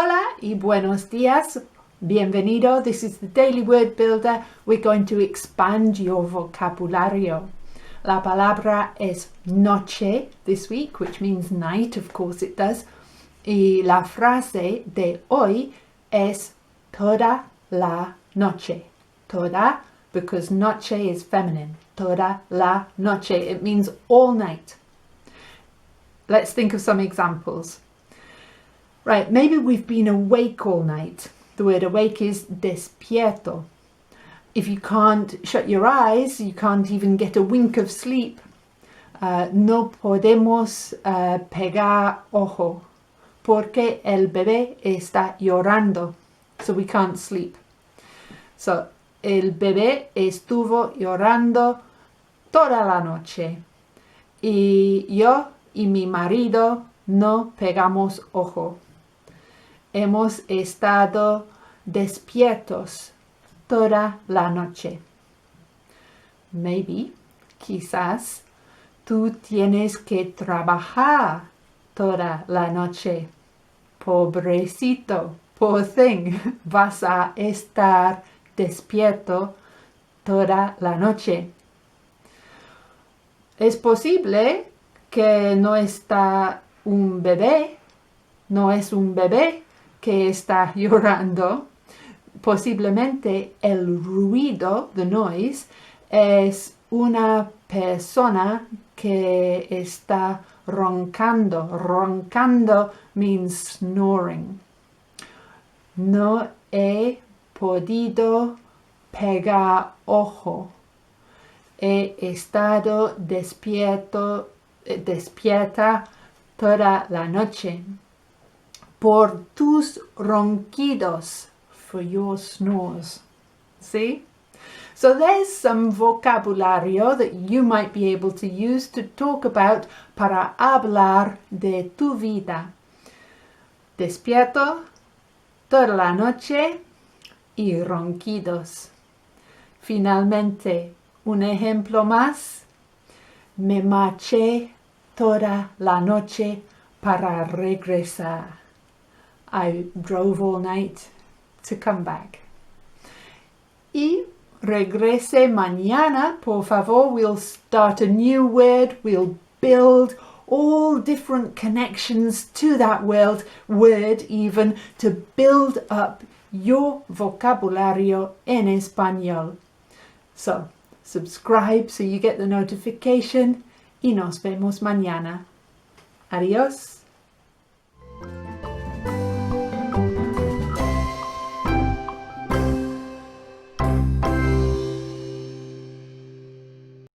Hola y buenos días. Bienvenido. This is the Daily Word Builder. We're going to expand your vocabulario. La palabra es noche this week, which means night, of course it does. Y la frase de hoy es toda la noche. Toda, because noche is feminine. Toda la noche. It means all night. Let's think of some examples. Right, maybe we've been awake all night. The word awake is despierto. If you can't shut your eyes, you can't even get a wink of sleep. No podemos pegar ojo porque el bebé está llorando. So we can't sleep. So, el bebé estuvo llorando toda la noche. Y yo y mi marido no pegamos ojo. Hemos estado despiertos toda la noche. Maybe, quizás, tú tienes que trabajar toda la noche. Pobrecito, poor thing, vas a estar despierto toda la noche. Es posible que no está un bebé, no es un bebé que está llorando. Posiblemente el ruido, the noise, es una persona que está roncando. Roncando means snoring. No he podido pegar ojo. He estado despierta toda la noche. Por tus ronquidos, for your snores. See? So there's some vocabulario that you might be able to use to talk about para hablar de tu vida. Despierto toda la noche y ronquidos. Finalmente, un ejemplo más. Me marché toda la noche para regresar. I drove all night to come back. Y regrese mañana, por favor. We'll start a new word. We'll build all different connections to that word even, to build up your vocabulario en español. So, subscribe so you get the notification y nos vemos mañana. Adiós.